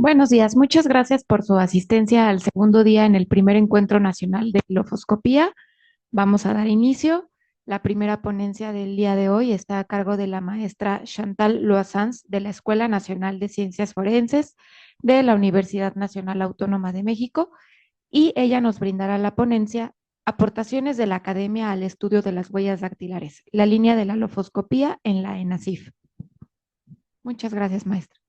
Buenos días, muchas gracias por su asistencia al segundo día en el primer encuentro nacional de filofoscopía. Vamos a dar inicio. La primera ponencia del día de hoy está a cargo de la maestra Chantal Loazans de la Escuela Nacional de Ciencias Forenses de la Universidad Nacional Autónoma de México y ella nos brindará la ponencia Aportaciones de la Academia al Estudio de las Huellas Dactilares, la línea de la lofoscopía en la ENASIF. Muchas gracias, maestra.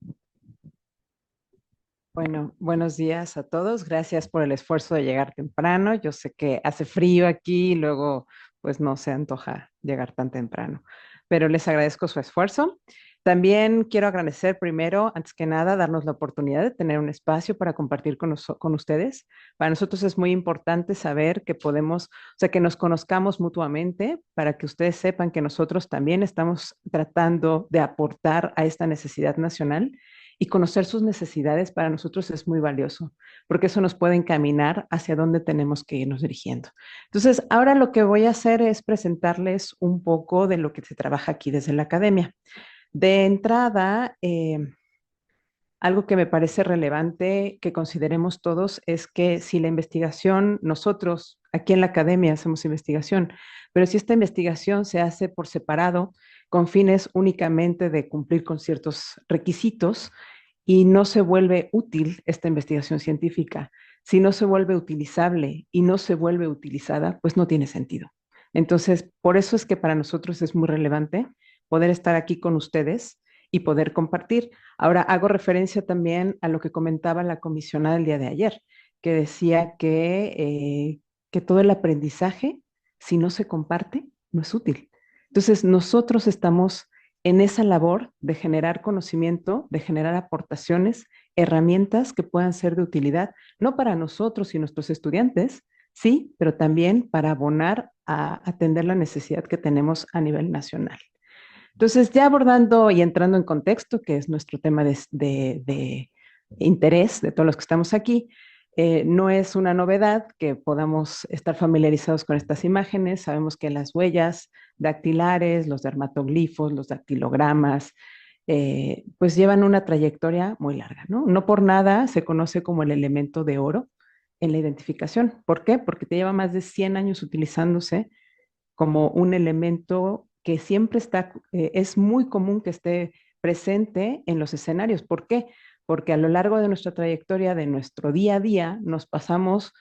Bueno, buenos días a todos. Gracias por el esfuerzo de llegar temprano. Yo sé que hace frío aquí y luego pues no se antoja llegar tan temprano, pero les agradezco su esfuerzo. También quiero agradecer primero, antes que nada, darnos la oportunidad de tener un espacio para compartir con ustedes. Para nosotros es muy importante saber que podemos, o sea, que nos conozcamos mutuamente para que ustedes sepan que nosotros también estamos tratando de aportar a esta necesidad nacional y conocer sus necesidades para nosotros es muy valioso, porque eso nos puede encaminar hacia dónde tenemos que irnos dirigiendo. Entonces, ahora lo que voy a hacer es presentarles un poco de lo que se trabaja aquí desde la academia. De entrada, algo que me parece relevante que consideremos todos es que si la investigación, nosotros aquí en la academia hacemos investigación, pero si esta investigación se hace por separado, con fines únicamente de cumplir con ciertos requisitos, y no se vuelve útil esta investigación científica, si no se vuelve utilizable y no se vuelve utilizada, pues no tiene sentido. Entonces, por eso es que para nosotros es muy relevante poder estar aquí con ustedes y poder compartir. Ahora, hago referencia también a lo que comentaba la comisionada el día de ayer, que decía que todo el aprendizaje, si no se comparte, no es útil. Entonces, nosotros estamos en esa labor de generar conocimiento, de generar aportaciones, herramientas que puedan ser de utilidad, no para nosotros y nuestros estudiantes, sí, pero también para abonar a atender la necesidad que tenemos a nivel nacional. Entonces, ya abordando y entrando en contexto, que es nuestro tema de interés de todos los que estamos aquí, no es una novedad que podamos estar familiarizados con estas imágenes. Sabemos que las huellas dactilares, los dermatoglifos, los dactilogramas, pues llevan una trayectoria muy larga, ¿no? No por nada se conoce como el elemento de oro en la identificación. ¿Por qué? Porque te lleva más de 100 años utilizándose como un elemento que siempre está, es muy común que esté presente en los escenarios. ¿Por qué? Porque a lo largo de nuestra trayectoria, de nuestro día a día, nos pasamos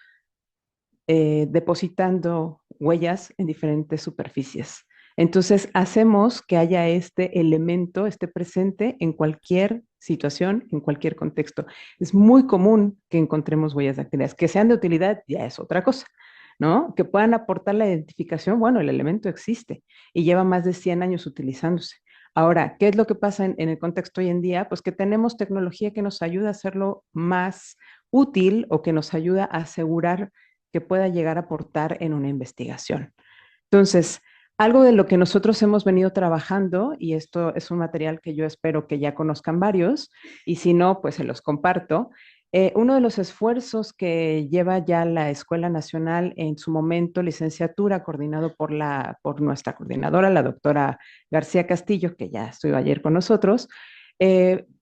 depositando huellas en diferentes superficies. Entonces, hacemos que haya este elemento, esté presente en cualquier situación, en cualquier contexto. Es muy común que encontremos huellas dactilares. Que sean de utilidad ya es otra cosa, ¿no? Que puedan aportar la identificación, bueno, el elemento existe y lleva más de 100 años utilizándose. Ahora, ¿qué es lo que pasa en el contexto hoy en día? Pues que tenemos tecnología que nos ayuda a hacerlo más útil o que nos ayuda a asegurar que pueda llegar a aportar en una investigación. Entonces, algo de lo que nosotros hemos venido trabajando, y esto es un material que yo espero que ya conozcan varios, y si no, pues se los comparto. Uno de los esfuerzos que lleva ya la Escuela Nacional en su momento, licenciatura, coordinado por nuestra coordinadora, la doctora García Castillo, que ya estuvo ayer con nosotros,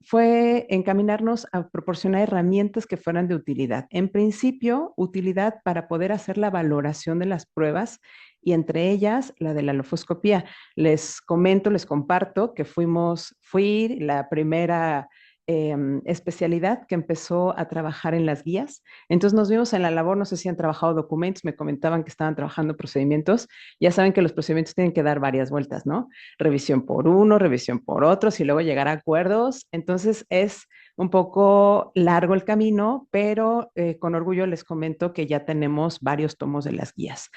fue encaminarnos a proporcionar herramientas que fueran de utilidad. En principio, utilidad para poder hacer la valoración de las pruebas y entre ellas la de la lofoscopía. Les comento, les comparto que fui la primera especialidad que empezó a trabajar en las guías. Entonces nos vimos en la labor, no sé si han trabajado documentos, me comentaban que estaban trabajando procedimientos. Ya saben que los procedimientos tienen que dar varias vueltas, ¿no? Revisión por uno, revisión por otros y luego llegar a acuerdos. Entonces es un poco largo el camino, pero con orgullo les comento que ya tenemos varios tomos de las guías.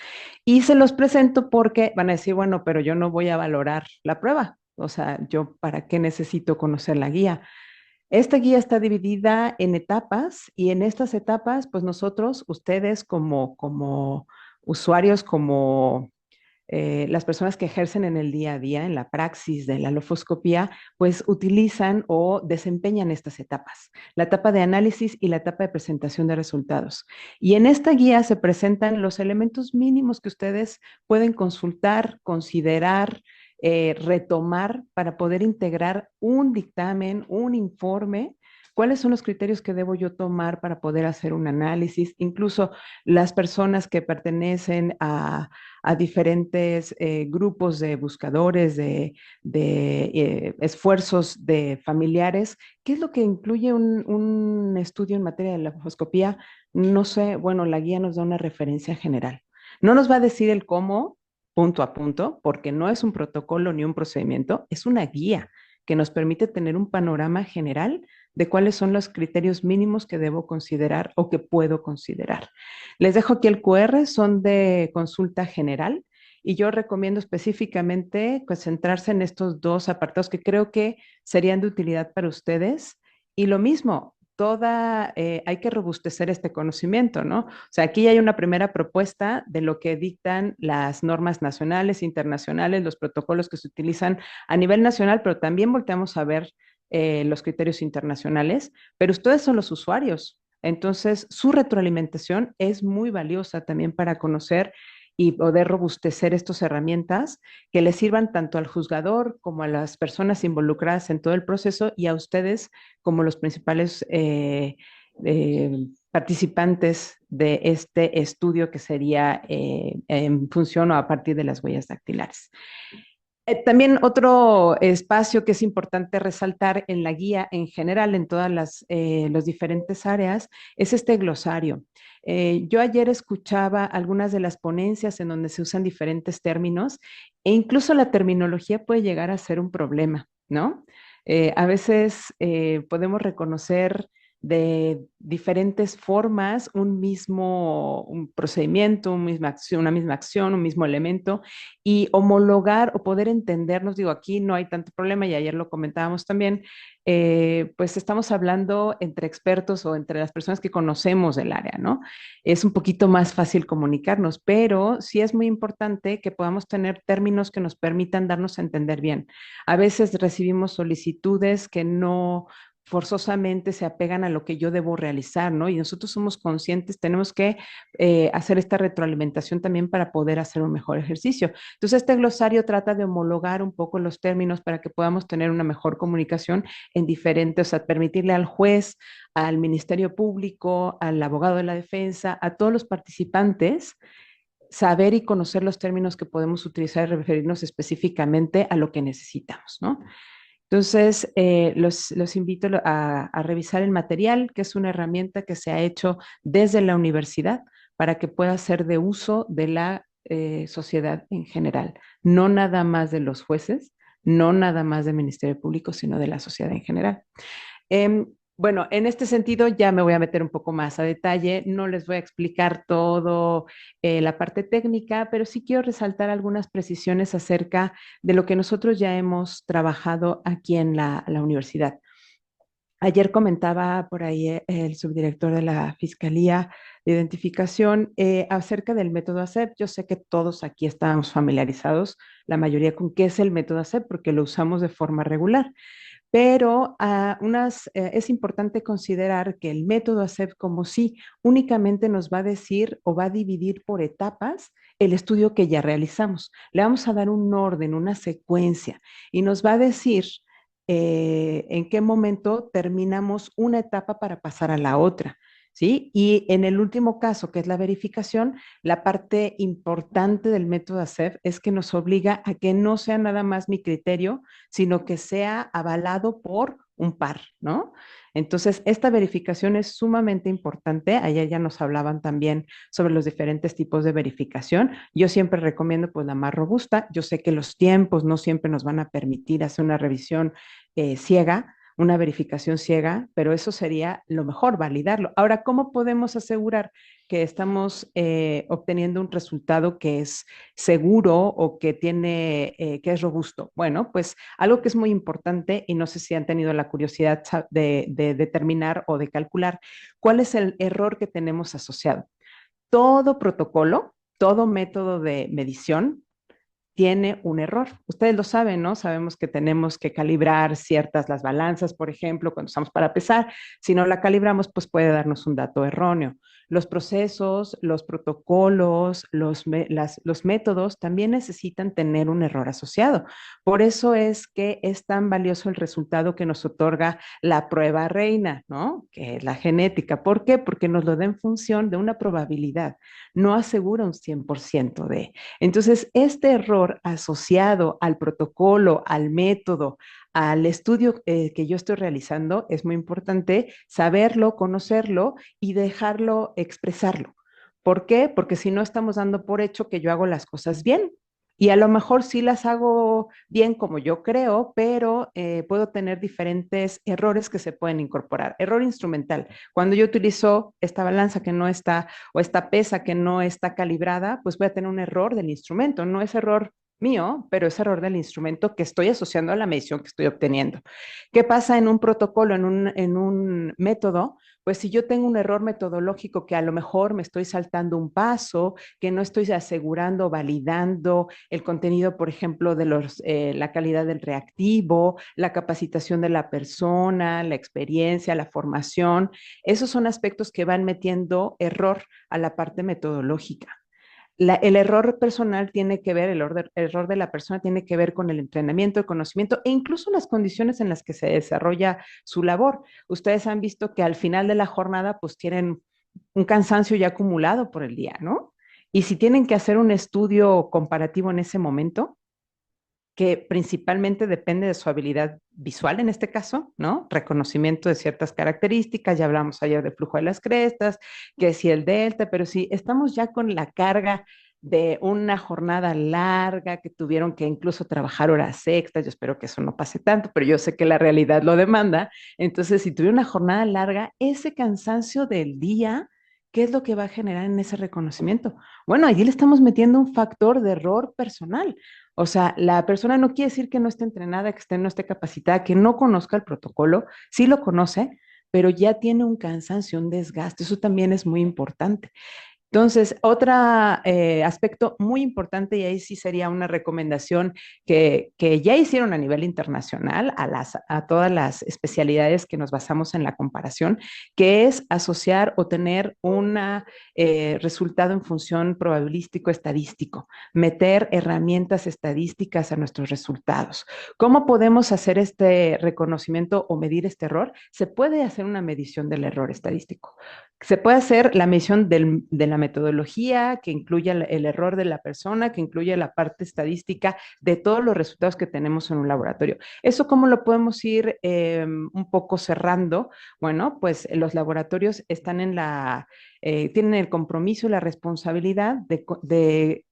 Y se los presento porque van a decir, bueno, pero yo no voy a valorar la prueba. O sea, yo para qué necesito conocer la guía. Esta guía está dividida en etapas y en estas etapas, pues nosotros, ustedes como usuarios, como las personas que ejercen en el día a día, en la praxis de la lofoscopía, pues utilizan o desempeñan estas etapas, la etapa de análisis y la etapa de presentación de resultados. Y en esta guía se presentan los elementos mínimos que ustedes pueden consultar, considerar, retomar para poder integrar un dictamen, un informe ¿Cuáles son los criterios que debo yo tomar para poder hacer un análisis? Incluso las personas que pertenecen a diferentes grupos de buscadores, de esfuerzos de familiares, ¿qué es lo que incluye un estudio en materia de la lofoscopía? No sé, bueno, la guía nos da una referencia general. No nos va a decir el cómo, punto a punto, porque no es un protocolo ni un procedimiento, es una guía que nos permite tener un panorama general de cuáles son los criterios mínimos que debo considerar o que puedo considerar. Les dejo aquí el QR, son de consulta general y yo recomiendo específicamente concentrarse en estos dos apartados que creo que serían de utilidad para ustedes. Y lo mismo, hay que robustecer este conocimiento, ¿no? O sea, aquí hay una primera propuesta de lo que dictan las normas nacionales, internacionales, los protocolos que se utilizan a nivel nacional, pero también volteamos a ver los criterios internacionales, pero ustedes son los usuarios. Entonces, su retroalimentación es muy valiosa también para conocer y poder robustecer estas herramientas que le sirvan tanto al juzgador como a las personas involucradas en todo el proceso y a ustedes como los principales participantes de este estudio que sería en función o a partir de las huellas dactilares. También otro espacio que es importante resaltar en la guía en general, en todas las diferentes áreas, es este glosario. Yo ayer escuchaba algunas de las ponencias en donde se usan diferentes términos e incluso la terminología puede llegar a ser un problema, ¿no? A veces podemos reconocer de diferentes formas un procedimiento, una misma acción, un mismo elemento, y homologar o poder entendernos, digo, aquí no hay tanto problema y ayer lo comentábamos también, pues estamos hablando entre expertos o entre las personas que conocemos del área, ¿no? Es un poquito más fácil comunicarnos, pero sí es muy importante que podamos tener términos que nos permitan darnos a entender bien. A veces recibimos solicitudes que no forzosamente se apegan a lo que yo debo realizar, ¿no? Y nosotros somos conscientes, tenemos que hacer esta retroalimentación también para poder hacer un mejor ejercicio. Entonces, este glosario trata de homologar un poco los términos para que podamos tener una mejor comunicación en diferentes, o sea, permitirle al juez, al Ministerio Público, al abogado de la defensa, a todos los participantes, saber y conocer los términos que podemos utilizar y referirnos específicamente a lo que necesitamos, ¿no? Entonces, los invito a revisar el material, que es una herramienta que se ha hecho desde la universidad para que pueda ser de uso de la sociedad en general, no nada más de los jueces, no nada más del Ministerio Público, sino de la sociedad en general. Bueno, en este sentido ya me voy a meter un poco más a detalle, no les voy a explicar todo la parte técnica, pero sí quiero resaltar algunas precisiones acerca de lo que nosotros ya hemos trabajado aquí en la universidad. Ayer comentaba por ahí el subdirector de la Fiscalía de Identificación acerca del método ACEP. Yo sé que todos aquí estamos familiarizados, la mayoría con qué es el método ACEP, porque lo usamos de forma regular. Pero es importante considerar que el método ACEP como sí únicamente nos va a decir o va a dividir por etapas el estudio que ya realizamos. Le vamos a dar un orden, una secuencia y nos va a decir en qué momento terminamos una etapa para pasar a la otra. ¿Sí? Y en el último caso, que es la verificación, la parte importante del método ACEF es que nos obliga a que no sea nada más mi criterio, sino que sea avalado por un par, ¿no? Entonces, esta verificación es sumamente importante. Ayer ya nos hablaban también sobre los diferentes tipos de verificación. Yo siempre recomiendo pues la más robusta. Yo sé que los tiempos no siempre nos van a permitir hacer una revisión ciega, una verificación ciega, pero eso sería lo mejor, validarlo. Ahora, ¿cómo podemos asegurar que estamos obteniendo un resultado que es seguro o que es robusto? Bueno, pues algo que es muy importante y no sé si han tenido la curiosidad de determinar o de calcular cuál es el error que tenemos asociado. Todo protocolo, todo método de medición tiene un error. Ustedes lo saben, ¿no? Sabemos que tenemos que calibrar ciertas, las balanzas, por ejemplo, cuando estamos para pesar. Si no la calibramos, pues puede darnos un dato erróneo. Los procesos, los protocolos, los métodos también necesitan tener un error asociado. Por eso es que es tan valioso el resultado que nos otorga la prueba reina, ¿no? Que es la genética. ¿Por qué? Porque nos lo da en función de una probabilidad. No asegura un 100% de. Entonces, este error asociado al protocolo, al método, al estudio que yo estoy realizando, es muy importante saberlo, conocerlo y dejarlo expresarlo. ¿Por qué? Porque si no estamos dando por hecho que yo hago las cosas bien. Y a lo mejor sí las hago bien como yo creo, pero puedo tener diferentes errores que se pueden incorporar. Error instrumental. Cuando yo utilizo esta balanza que no está o esta pesa que no está calibrada, pues voy a tener un error del instrumento. No es error mío, pero es error del instrumento que estoy asociando a la medición que estoy obteniendo. ¿Qué pasa en un protocolo, en un método? Pues si yo tengo un error metodológico que a lo mejor me estoy saltando un paso, que no estoy asegurando, validando el contenido, por ejemplo, de la calidad del reactivo, la capacitación de la persona, la experiencia, la formación, esos son aspectos que van metiendo error a la parte metodológica. El error personal tiene que ver, error de la persona tiene que ver con el entrenamiento, el conocimiento e incluso las condiciones en las que se desarrolla su labor. Ustedes han visto que al final de la jornada pues tienen un cansancio ya acumulado por el día, ¿no? Y si tienen que hacer un estudio comparativo en ese momento, que principalmente depende de su habilidad visual en este caso, ¿no? Reconocimiento de ciertas características, ya hablamos ayer de flujo de las crestas, que si el delta, pero si estamos ya con la carga de una jornada larga, que tuvieron que incluso trabajar horas extras, yo espero que eso no pase tanto, pero yo sé que la realidad lo demanda, entonces si tuvieron una jornada larga, ese cansancio del día, ¿qué es lo que va a generar en ese reconocimiento? Bueno, allí le estamos metiendo un factor de error personal. O sea, la persona no quiere decir que no esté entrenada, no esté capacitada, que no conozca el protocolo, sí lo conoce, pero ya tiene un cansancio, un desgaste. Eso también es muy importante. Entonces, otro aspecto muy importante, y ahí sí sería una recomendación que ya hicieron a nivel internacional a todas las especialidades que nos basamos en la comparación, que es asociar o tener un resultado en función probabilístico estadístico, meter herramientas estadísticas a nuestros resultados. ¿Cómo podemos hacer este reconocimiento o medir este error? Se puede hacer una medición del error estadístico. Se puede hacer la medición de la metodología, que incluya el error de la persona, que incluya la parte estadística de todos los resultados que tenemos en un laboratorio. ¿Eso cómo lo podemos ir un poco cerrando? Bueno, pues los laboratorios están tienen el compromiso y la responsabilidad de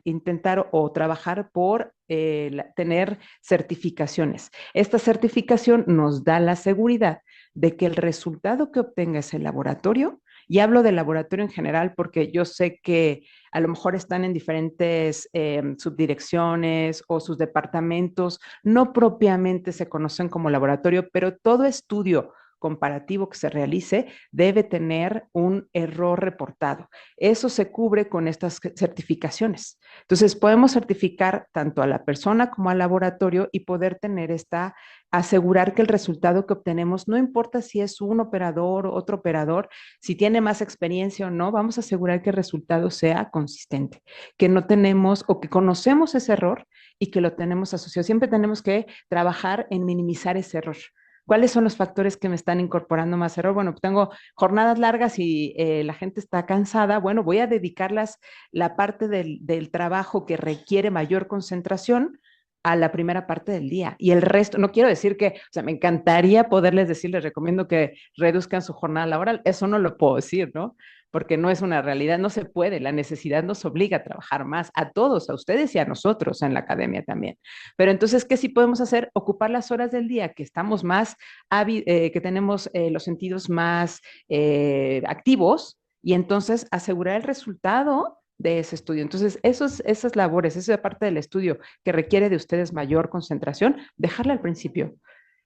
intentar o trabajar por tener certificaciones. Esta certificación nos da la seguridad de que el resultado que obtenga ese laboratorio, y hablo del laboratorio en general porque yo sé que a lo mejor están en diferentes subdirecciones o sus departamentos, no propiamente se conocen como laboratorio, pero todo estudio comparativo que se realice debe tener un error reportado. Eso se cubre con estas certificaciones. Entonces, podemos certificar tanto a la persona como al laboratorio y poder tener asegurar que el resultado que obtenemos, no importa si es un operador o otro operador, si tiene más experiencia o no, vamos a asegurar que el resultado sea consistente, que no tenemos o que conocemos ese error y que lo tenemos asociado. Siempre tenemos que trabajar en minimizar ese error. ¿Cuáles son los factores que me están incorporando más error? Bueno, pues tengo jornadas largas y la gente está cansada. Bueno, voy a dedicarlas la parte del trabajo que requiere mayor concentración a la primera parte del día y el resto, no quiero decir que, o sea, me encantaría poderles decir, les recomiendo que reduzcan su jornada laboral, eso no lo puedo decir, ¿no? Porque no es una realidad, no se puede, la necesidad nos obliga a trabajar más, a todos, a ustedes y a nosotros en la academia también. Pero entonces, ¿qué sí podemos hacer? Ocupar las horas del día que estamos más, que tenemos los sentidos más activos y entonces asegurar el resultado de ese estudio. Entonces, esas labores, esa parte del estudio que requiere de ustedes mayor concentración, dejarla al principio.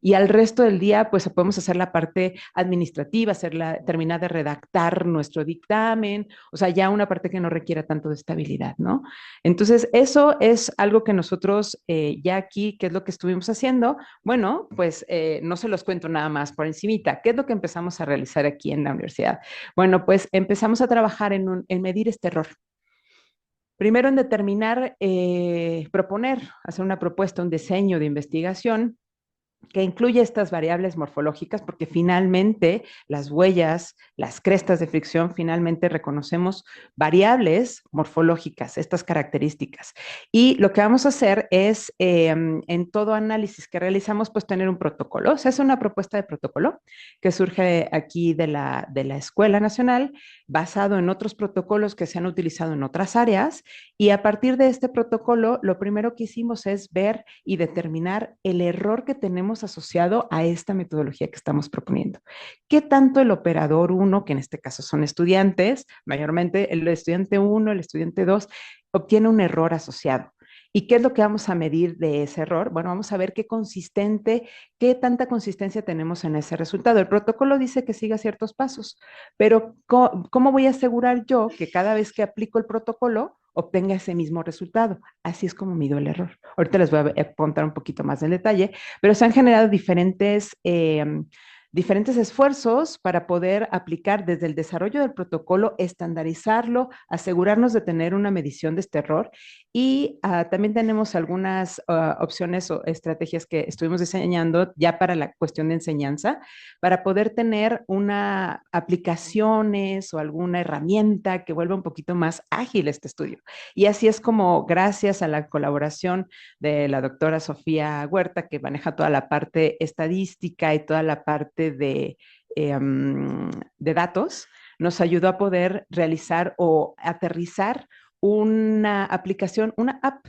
Y al resto del día, pues podemos hacer la parte administrativa, terminar de redactar nuestro dictamen, o sea, ya una parte que no requiera tanto de estabilidad, ¿no? Entonces, eso es algo que nosotros ya aquí, ¿qué es lo que estuvimos haciendo? Bueno, pues no se los cuento nada más por encimita. ¿Qué es lo que empezamos a realizar aquí en la universidad? Bueno, pues empezamos a trabajar en medir este error. Primero en determinar, proponer, hacer una propuesta, un diseño de investigación que incluye estas variables morfológicas, porque finalmente las huellas, las crestas de fricción, finalmente reconocemos variables morfológicas, estas características. Y lo que vamos a hacer es, en todo análisis que realizamos, pues tener un protocolo. Se hace una propuesta de protocolo que surge aquí de la Escuela Nacional, basado en otros protocolos que se han utilizado en otras áreas. Y a partir de este protocolo, lo primero que hicimos es ver y determinar el error que tenemos asociado a esta metodología que estamos proponiendo. ¿Qué tanto el operador 1, que en este caso son estudiantes, mayormente el estudiante 1, el estudiante 2, obtiene un error asociado? ¿Y qué es lo que vamos a medir de ese error? Bueno, vamos a ver qué tanta consistencia tenemos en ese resultado. El protocolo dice que siga ciertos pasos, pero ¿cómo voy a asegurar yo que cada vez que aplico el protocolo obtenga ese mismo resultado? Así es como mido el error. Ahorita les voy a contar un poquito más en detalle, pero se han generado diferentes esfuerzos para poder aplicar desde el desarrollo del protocolo, estandarizarlo, asegurarnos de tener una medición de este error. Y también tenemos algunas opciones o estrategias que estuvimos diseñando ya para la cuestión de enseñanza, para poder tener una aplicaciones o alguna herramienta que vuelva un poquito más ágil este estudio. Y así es como, gracias a la colaboración de la doctora Sofía Huerta, que maneja toda la parte estadística y toda la parte de datos, nos ayudó a poder realizar o aterrizar una aplicación, una app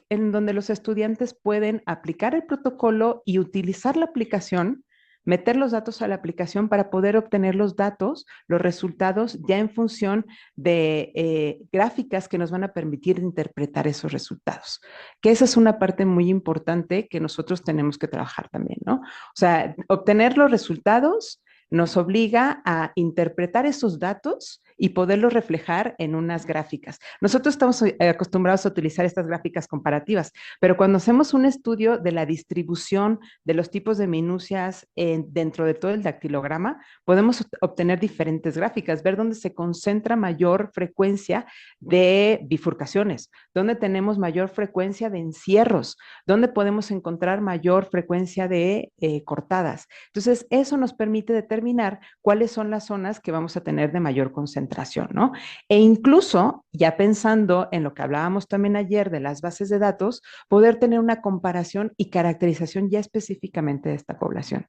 en donde los estudiantes pueden aplicar el protocolo y utilizar la aplicación, meter los datos a la aplicación para poder obtener los datos, los resultados ya en función de gráficas que nos van a permitir interpretar esos resultados. Que esa es una parte muy importante que nosotros tenemos que trabajar también, ¿no? O sea, obtener los resultados nos obliga a interpretar esos datos y poderlos reflejar en unas gráficas. Nosotros estamos acostumbrados a utilizar estas gráficas comparativas, pero cuando hacemos un estudio de la distribución de los tipos de minucias dentro de todo el dactilograma, podemos obtener diferentes gráficas, ver dónde se concentra mayor frecuencia de bifurcaciones, dónde tenemos mayor frecuencia de encierros, dónde podemos encontrar mayor frecuencia de cortadas. Entonces, eso nos permite determinar cuáles son las zonas que vamos a tener de mayor concentración, ¿no? E incluso, ya pensando en lo que hablábamos también ayer de las bases de datos, poder tener una comparación y caracterización ya específicamente de esta población,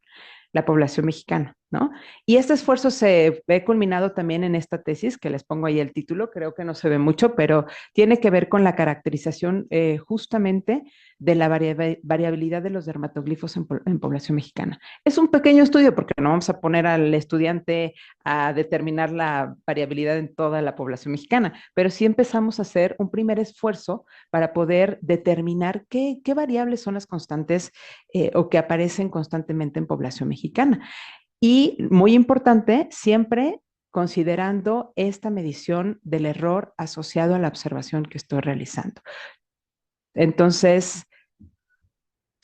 la población mexicana, ¿no? Y este esfuerzo se ve culminado también en esta tesis, que les pongo ahí el título, creo que no se ve mucho, pero tiene que ver con la caracterización justamente de la variabilidad de los dermatoglifos en población mexicana. Es un pequeño estudio porque no vamos a poner al estudiante a determinar la variabilidad en toda la población mexicana, pero sí empezamos a hacer un primer esfuerzo para poder determinar qué variables son las constantes o que aparecen constantemente en población mexicana. Y muy importante, siempre considerando esta medición del error asociado a la observación que estoy realizando. Entonces,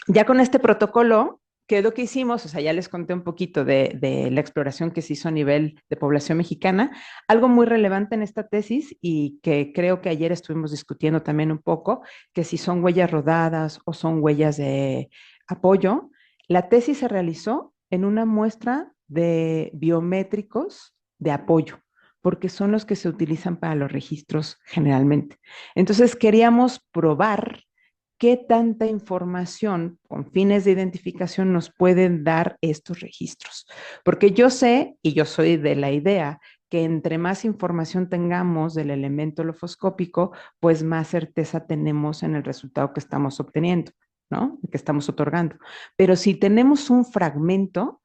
ya con este protocolo, ¿qué es lo que hicimos? O sea, ya les conté un poquito de la exploración que se hizo a nivel de población mexicana. Algo muy relevante en esta tesis y que creo que ayer estuvimos discutiendo también un poco, que si son huellas rodadas o son huellas de apoyo, la tesis se realizó en una muestra de biométricos de apoyo, porque son los que se utilizan para los registros generalmente. Entonces, queríamos probar qué tanta información con fines de identificación nos pueden dar estos registros. Porque yo sé, y yo soy de la idea, que entre más información tengamos del elemento lofoscópico, pues más certeza tenemos en el resultado que estamos obteniendo, ¿no? Que estamos otorgando. Pero si tenemos un fragmento,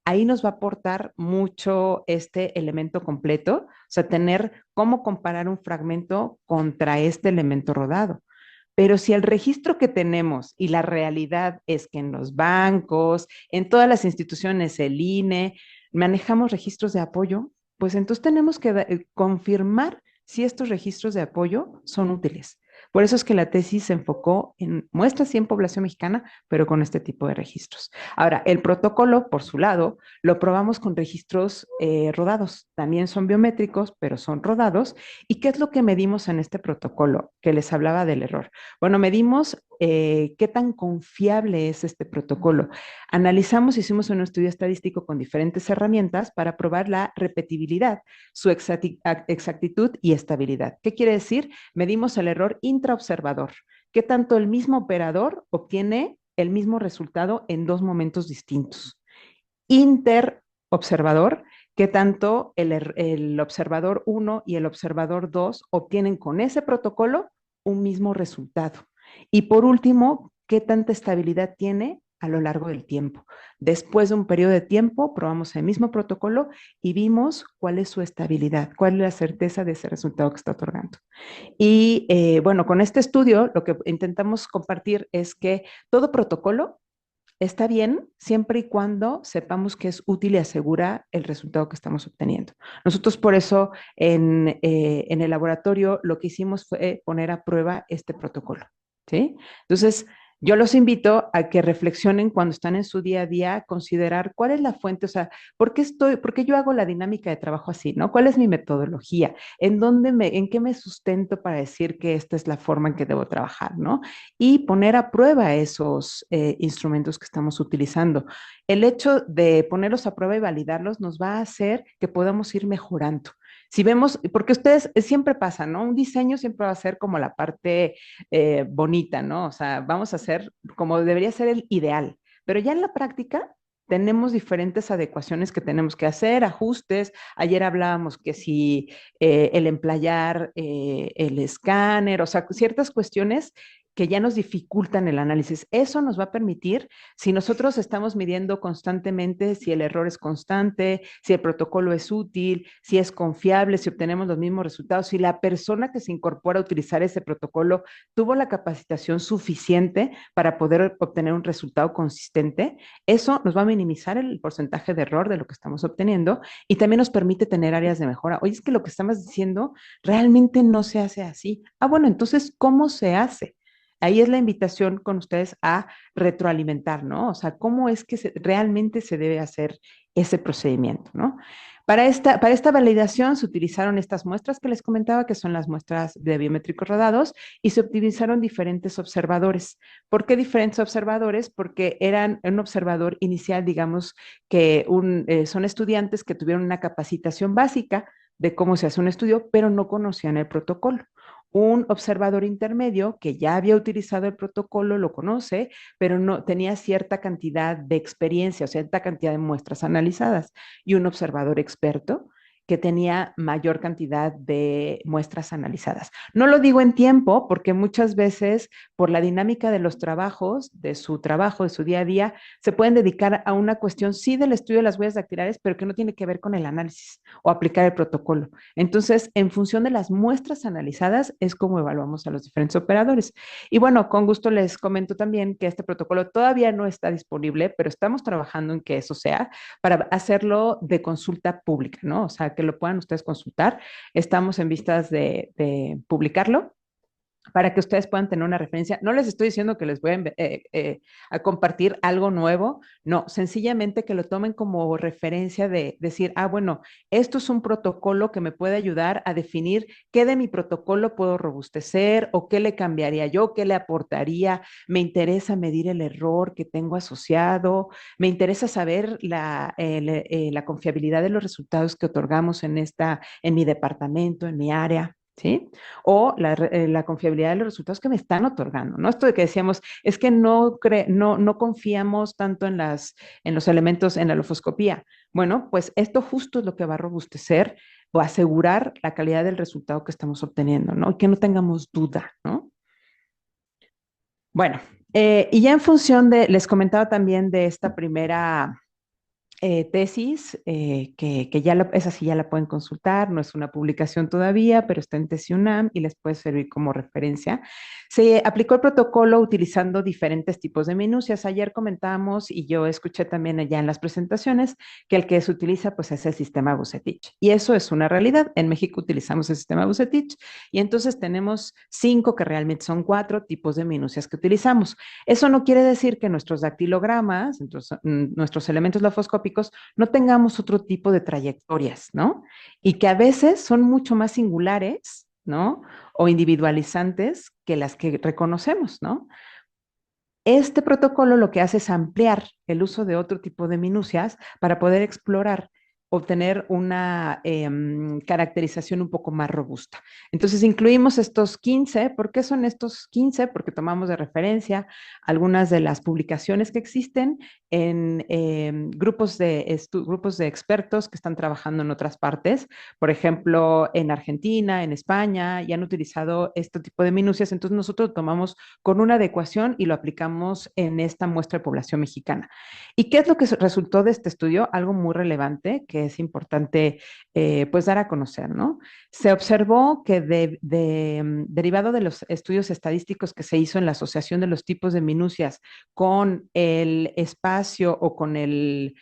ahí nos va a aportar mucho este elemento completo, o sea, tener cómo comparar un fragmento contra este elemento rodado. Pero si el registro que tenemos y la realidad es que en los bancos, en todas las instituciones, el INE, manejamos registros de apoyo, pues entonces tenemos que confirmar si estos registros de apoyo son útiles. Por eso es que la tesis se enfocó en muestras sí en población mexicana, pero con este tipo de registros. Ahora, el protocolo, por su lado, lo probamos con registros rodados. También son biométricos, pero son rodados. ¿Y qué es lo que medimos en este protocolo? Que les hablaba del error. Bueno, medimos qué tan confiable es este protocolo. Analizamos, hicimos un estudio estadístico con diferentes herramientas para probar la repetibilidad, su exactitud y estabilidad. ¿Qué quiere decir? Medimos el error intraobservador, qué tanto el mismo operador obtiene el mismo resultado en dos momentos distintos. Interobservador, qué tanto el observador 1 y el observador 2 obtienen con ese protocolo un mismo resultado. Y por último, qué tanta estabilidad tiene a lo largo del tiempo. Después de un periodo de tiempo, probamos el mismo protocolo y vimos cuál es su estabilidad, cuál es la certeza de ese resultado que está otorgando. Y bueno, con este estudio lo que intentamos compartir es que todo protocolo está bien siempre y cuando sepamos que es útil y asegura el resultado que estamos obteniendo. Nosotros por eso en el laboratorio lo que hicimos fue poner a prueba este protocolo, ¿sí? Entonces, yo los invito a que reflexionen cuando están en su día a día, considerar cuál es la fuente, o sea, por qué yo hago la dinámica de trabajo así, ¿no? ¿Cuál es mi metodología? ¿En qué me sustento para decir que esta es la forma en que debo trabajar, ¿no? Y poner a prueba esos instrumentos que estamos utilizando. El hecho de ponerlos a prueba y validarlos nos va a hacer que podamos ir mejorando. Si vemos, porque ustedes siempre pasa, ¿no? Un diseño siempre va a ser como la parte bonita, ¿no? O sea, vamos a hacer como debería ser el ideal, pero ya en la práctica tenemos diferentes adecuaciones que tenemos que hacer, ajustes. Ayer hablábamos que si el emplayar el escáner, o sea, ciertas cuestiones que ya nos dificultan el análisis. Eso nos va a permitir, si nosotros estamos midiendo constantemente si el error es constante, si el protocolo es útil, si es confiable, si obtenemos los mismos resultados, si la persona que se incorpora a utilizar ese protocolo tuvo la capacitación suficiente para poder obtener un resultado consistente, eso nos va a minimizar el porcentaje de error de lo que estamos obteniendo y también nos permite tener áreas de mejora. Oye, es que lo que estamos diciendo realmente no se hace así. Ah, bueno, entonces, ¿cómo se hace? Ahí es la invitación con ustedes a retroalimentar, ¿no? O sea, ¿cómo es que realmente se debe hacer ese procedimiento, ¿no? Para esta validación se utilizaron estas muestras que les comentaba, que son las muestras de biométricos rodados, y se utilizaron diferentes observadores. ¿Por qué diferentes observadores? Porque eran un observador inicial, digamos, que son estudiantes que tuvieron una capacitación básica de cómo se hace un estudio, pero no conocían el protocolo. Un observador intermedio que ya había utilizado el protocolo, lo conoce, pero no tenía cierta cantidad de experiencia o cierta cantidad de muestras analizadas. Y un observador experto que tenía mayor cantidad de muestras analizadas. No lo digo en tiempo porque muchas veces por la dinámica de los trabajos, de su trabajo, de su día a día, se pueden dedicar a una cuestión sí del estudio de las huellas dactilares, pero que no tiene que ver con el análisis o aplicar el protocolo. Entonces, en función de las muestras analizadas es como evaluamos a los diferentes operadores. Y bueno, con gusto les comento también que este protocolo todavía no está disponible, pero estamos trabajando en que eso sea para hacerlo de consulta pública, ¿no? O sea, que lo puedan ustedes consultar. Estamos en vistas de publicarlo para que ustedes puedan tener una referencia. No les estoy diciendo que les voy a compartir algo nuevo, no, sencillamente que lo tomen como referencia de decir, ah, bueno, esto es un protocolo que me puede ayudar a definir qué de mi protocolo puedo robustecer o qué le cambiaría yo, qué le aportaría. Me interesa medir el error que tengo asociado, me interesa saber la confiabilidad de los resultados que otorgamos en mi departamento, en mi área. ¿Sí? O la confiabilidad de los resultados que me están otorgando, ¿no? Esto de que decíamos, es que no confiamos tanto en los elementos en la lofoscopía. Bueno, pues esto justo es lo que va a robustecer o asegurar la calidad del resultado que estamos obteniendo, ¿no? Y que no tengamos duda, ¿no? Bueno, y ya en función les comentaba también de esta primera tesis, que ya esa sí ya la pueden consultar, no es una publicación todavía, pero está en TesiUNAM y les puede servir como referencia. Se aplicó el protocolo utilizando diferentes tipos de minucias. Ayer comentábamos y yo escuché también allá en las presentaciones que el que se utiliza pues es el sistema Bucetich. Y eso es una realidad. En México utilizamos el sistema Bucetich y entonces tenemos 5, que realmente son 4 tipos de minucias que utilizamos. Eso no quiere decir que nuestros dactilogramas, nuestros elementos lofoscópicos, no tengamos otro tipo de trayectorias, ¿no? Y que a veces son mucho más singulares, ¿no? O individualizantes que las que reconocemos, ¿no? Este protocolo lo que hace es ampliar el uso de otro tipo de minucias para poder explorar, obtener una caracterización un poco más robusta. Entonces incluimos estos 15. ¿Por qué son estos 15? Porque tomamos de referencia algunas de las publicaciones que existen en grupos de expertos que están trabajando en otras partes, por ejemplo, en Argentina, en España, y han utilizado este tipo de minucias. Entonces nosotros tomamos con una adecuación y lo aplicamos en esta muestra de población mexicana. ¿Y qué es lo que resultó de este estudio? Algo muy relevante que es importante pues dar a conocer, ¿no? Se observó que derivado de los estudios estadísticos que se hizo en la asociación de los tipos de minucias con el espacio o con el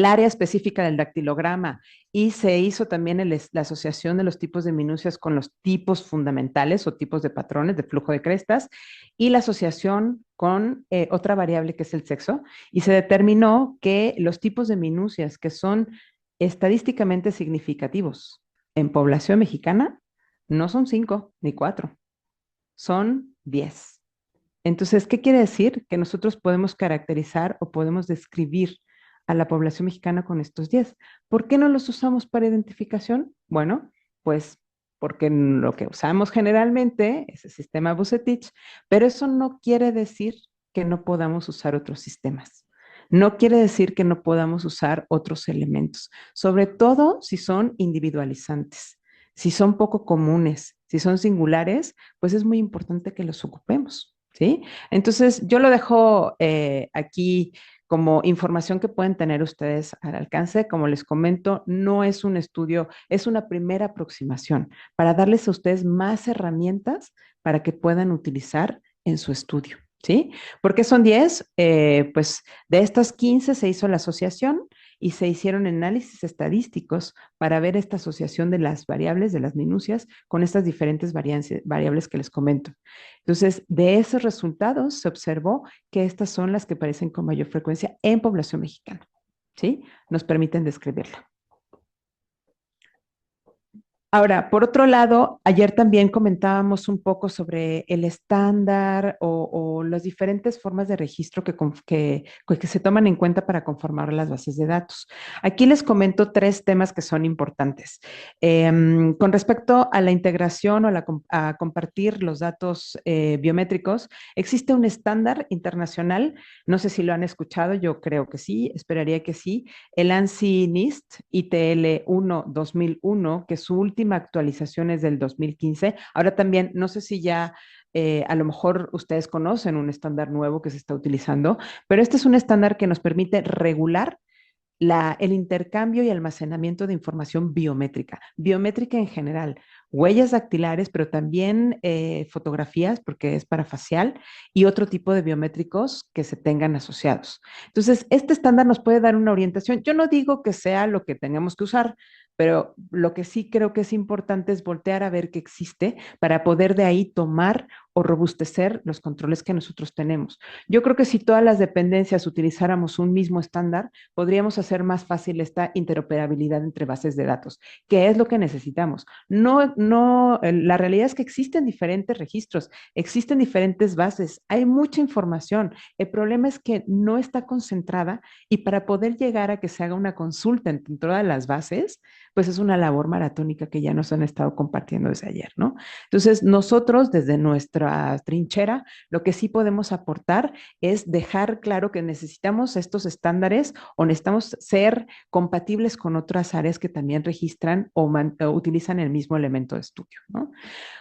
área específica del dactilograma y se hizo también la asociación de los tipos de minucias con los tipos fundamentales o tipos de patrones de flujo de crestas y la asociación con otra variable que es el sexo y se determinó que los tipos de minucias que son estadísticamente significativos en población mexicana no son 5 ni 4, son 10. Entonces, ¿qué quiere decir? Que nosotros podemos caracterizar o podemos describir a la población mexicana con estos 10. ¿Por qué no los usamos para identificación? Bueno, pues porque lo que usamos generalmente es el sistema Bucetich, pero eso no quiere decir que no podamos usar otros sistemas. No quiere decir que no podamos usar otros elementos, sobre todo si son individualizantes, si son poco comunes, si son singulares, pues es muy importante que los ocupemos. ¿Sí? Entonces, yo lo dejo aquí como información que pueden tener ustedes al alcance. Como les comento, no es un estudio, es una primera aproximación para darles a ustedes más herramientas para que puedan utilizar en su estudio. ¿Sí? Porque son 10, pues de estas 15 se hizo la asociación y se hicieron análisis estadísticos para ver esta asociación de las variables, de las minucias, con estas diferentes variables que les comento. Entonces, de esos resultados se observó que estas son las que aparecen con mayor frecuencia en población mexicana. ¿Sí? Nos permiten describirla. Ahora, por otro lado, ayer también comentábamos un poco sobre el estándar o las diferentes formas de registro que se toman en cuenta para conformar las bases de datos. Aquí les comento 3 temas que son importantes. Con respecto a la integración o a compartir los datos biométricos, existe un estándar internacional, no sé si lo han escuchado, yo creo que sí, esperaría que sí, el ANSI-NIST ITL 1-2001, que su última actualización es del 2015. Ahora también, no sé si ya a lo mejor ustedes conocen un estándar nuevo que se está utilizando, pero este es un estándar que nos permite regular el intercambio y almacenamiento de información biométrica, biométrica en general, huellas dactilares, pero también fotografías, porque es para facial, y otro tipo de biométricos que se tengan asociados. Entonces, este estándar nos puede dar una orientación. Yo no digo que sea lo que tengamos que usar, pero lo que sí creo que es importante es voltear a ver qué existe para poder de ahí tomar o robustecer los controles que nosotros tenemos. Yo creo que si todas las dependencias utilizáramos un mismo estándar, podríamos hacer más fácil esta interoperabilidad entre bases de datos, que es lo que necesitamos. La realidad es que existen diferentes registros, existen diferentes bases, hay mucha información. El problema es que no está concentrada y para poder llegar a que se haga una consulta entre todas las bases, pues es una labor maratónica que ya nos han estado compartiendo desde ayer, ¿no? Entonces, nosotros desde nuestra trinchera, lo que sí podemos aportar es dejar claro que necesitamos estos estándares o necesitamos ser compatibles con otras áreas que también registran o utilizan el mismo elemento de estudio, ¿no?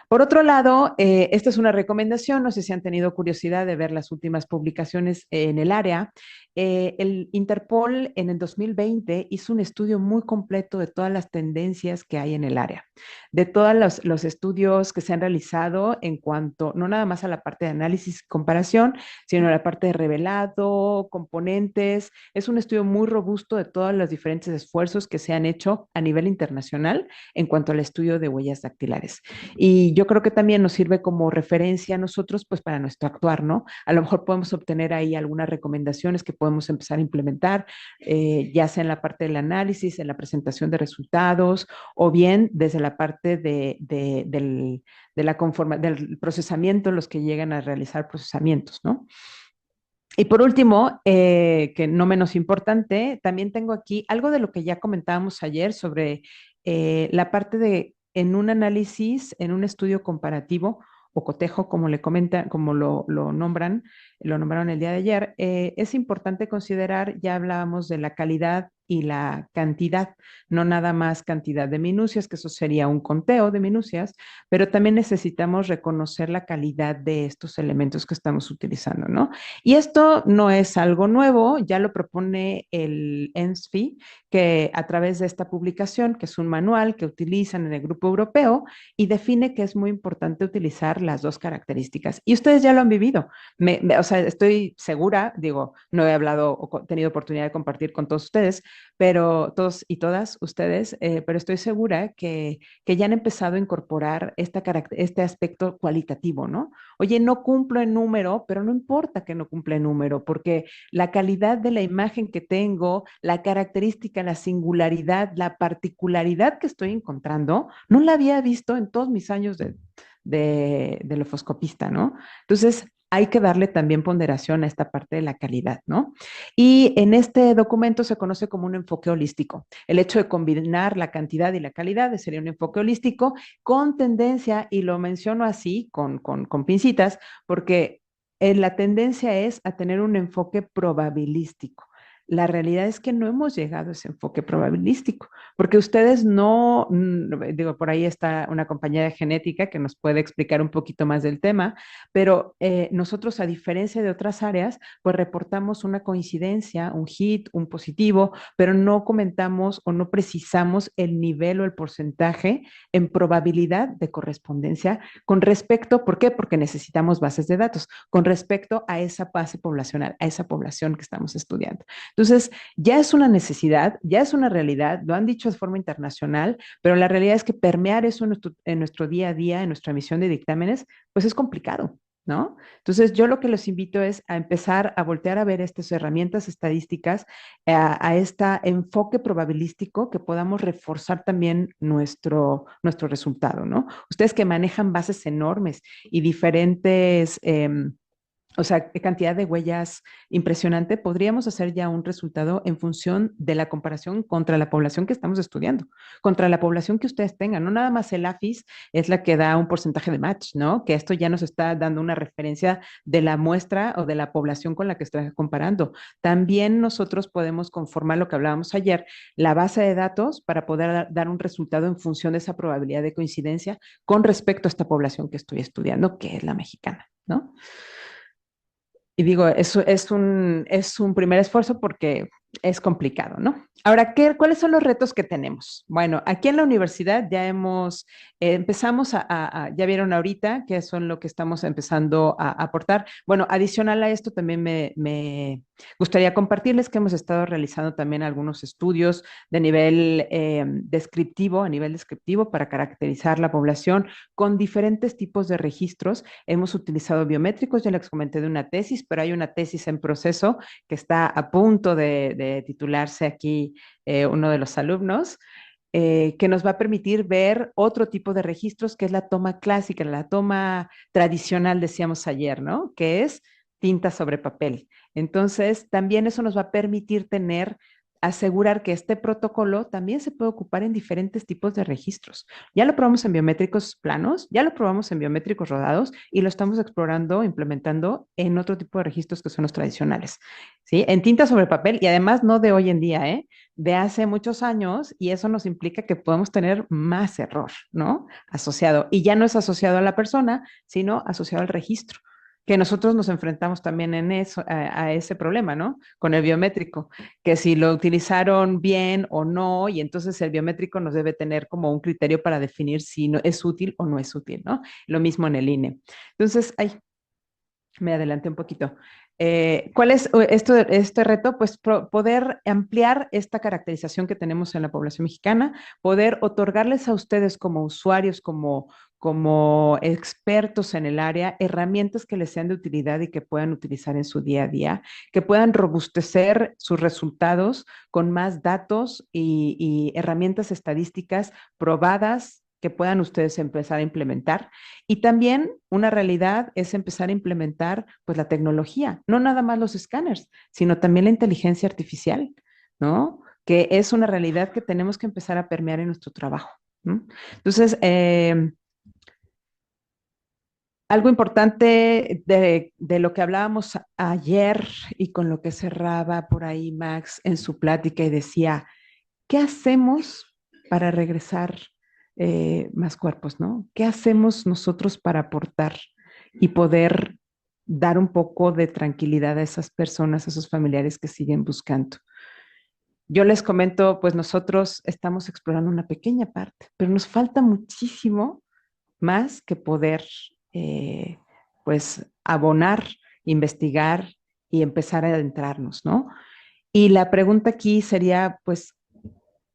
Por otro lado, esta es una recomendación, no sé si han tenido curiosidad de ver las últimas publicaciones en el área. El Interpol en el 2020 hizo un estudio muy completo de todas las tendencias que hay en el área, de todos los estudios que se han realizado en cuanto, no nada más a la parte de análisis y comparación, sino a la parte de revelado, componentes. Es un estudio muy robusto de todos los diferentes esfuerzos que se han hecho a nivel internacional en cuanto al estudio de huellas dactilares. Y yo creo que también nos sirve como referencia a nosotros, pues para nuestro actuar, ¿no? A lo mejor podemos obtener ahí algunas recomendaciones que podemos empezar a implementar, ya sea en la parte del análisis, en la presentación de resultados, o bien desde la parte del procesamiento, los que llegan a realizar procesamientos, ¿no? Y por último, que no menos importante, también tengo aquí algo de lo que ya comentábamos ayer sobre la parte de en un análisis, en un estudio comparativo o cotejo, como le comentan, como lo nombraron el día de ayer, es importante considerar, ya hablábamos de la calidad y la cantidad, no nada más cantidad de minucias, que eso sería un conteo de minucias, pero también necesitamos reconocer la calidad de estos elementos que estamos utilizando, ¿no? Y esto no es algo nuevo, ya lo propone el ENSFI, que a través de esta publicación, que es un manual que utilizan en el grupo europeo, y define que es muy importante utilizar las dos características. Y ustedes ya lo han vivido. O sea, estoy segura, digo, no he hablado o tenido oportunidad de compartir con todos ustedes, pero todos y todas ustedes, pero estoy segura que ya han empezado a incorporar este aspecto cualitativo, ¿no? Oye, no cumplo en número, pero no importa que no cumpla en número, porque la calidad de la imagen que tengo, la característica, la singularidad, la particularidad que estoy encontrando, no la había visto en todos mis años de lefoscopista, ¿no? Entonces, hay que darle también ponderación a esta parte de la calidad, ¿no? Y en este documento se conoce como un enfoque holístico. El hecho de combinar la cantidad y la calidad sería un enfoque holístico con tendencia, y lo menciono así, con pincitas, porque la tendencia es a tener un enfoque probabilístico. La realidad es que no hemos llegado a ese enfoque probabilístico, porque ustedes no, digo, por ahí está una compañera de genética que nos puede explicar un poquito más del tema, pero nosotros, a diferencia de otras áreas, pues reportamos una coincidencia, un hit, un positivo, pero no comentamos o no precisamos el nivel o el porcentaje en probabilidad de correspondencia con respecto, ¿por qué? Porque necesitamos bases de datos, con respecto a esa base poblacional, a esa población que estamos estudiando. Entonces, ya es una necesidad, ya es una realidad, lo han dicho de forma internacional, pero la realidad es que permear eso en nuestro día a día, en nuestra emisión de dictámenes, pues es complicado, ¿no? Entonces, yo lo que los invito es a empezar a voltear a ver estas herramientas estadísticas, a este enfoque probabilístico, que podamos reforzar también nuestro resultado, ¿no? Ustedes que manejan bases enormes y diferentes... o sea, qué cantidad de huellas impresionante, podríamos hacer ya un resultado en función de la comparación contra la población que estamos estudiando, contra la población que ustedes tengan. No nada más el AFIS es la que da un porcentaje de match, ¿no? Que esto ya nos está dando una referencia de la muestra o de la población con la que está comparando. También nosotros podemos conformar lo que hablábamos ayer, la base de datos para poder dar un resultado en función de esa probabilidad de coincidencia con respecto a esta población que estoy estudiando, que es la mexicana, ¿no? Y digo, eso es un primer esfuerzo porque es complicado, ¿no? Ahora, ¿cuáles son los retos que tenemos? Bueno, aquí en la universidad ya empezamos ya vieron ahorita qué son lo que estamos empezando a aportar. Bueno, adicional a esto, también me gustaría compartirles que hemos estado realizando también algunos estudios de nivel descriptivo, a nivel descriptivo, para caracterizar la población con diferentes tipos de registros. Hemos utilizado biométricos, ya les comenté de una tesis, pero hay una tesis en proceso que está a punto de titularse aquí uno de los alumnos, que nos va a permitir ver otro tipo de registros, que es la toma clásica, la toma tradicional, decíamos ayer, ¿no? Que es tinta sobre papel. Entonces, también eso nos va a permitir tener asegurar que este protocolo también se puede ocupar en diferentes tipos de registros. Ya lo probamos en biométricos planos, ya lo probamos en biométricos rodados y lo estamos explorando, implementando en otro tipo de registros que son los tradicionales, ¿sí? En tinta sobre papel y además no de hoy en día, ¿eh? De hace muchos años y eso nos implica que podemos tener más error, ¿no? Asociado. Y ya no es asociado a la persona, sino asociado al registro que nosotros nos enfrentamos también en eso, a ese problema, ¿no? Con el biométrico, que si lo utilizaron bien o no, y entonces el biométrico nos debe tener como un criterio para definir si no, es útil o no es útil, ¿no? Lo mismo en el INE. Entonces, ay, me adelanté un poquito. ¿Cuál es este reto? Pues poder ampliar esta caracterización que tenemos en la población mexicana, poder otorgarles a ustedes como usuarios, como expertos en el área, herramientas que les sean de utilidad y que puedan utilizar en su día a día, que puedan robustecer sus resultados con más datos y herramientas estadísticas probadas que puedan ustedes empezar a implementar. Y también una realidad es empezar a implementar pues la tecnología, no nada más los escáneres, sino también la inteligencia artificial, ¿no? Que es una realidad que tenemos que empezar a permear en nuestro trabajo, ¿no? Entonces, algo importante de lo que hablábamos ayer y con lo que cerraba por ahí Max en su plática y decía, ¿qué hacemos para regresar más cuerpos, ¿no? ¿Qué hacemos nosotros para aportar y poder dar un poco de tranquilidad a esas personas, a esos familiares que siguen buscando? Yo les comento, pues nosotros estamos explorando una pequeña parte, pero nos falta muchísimo más que poder, pues, abonar, investigar y empezar a adentrarnos, ¿no? Y la pregunta aquí sería, pues,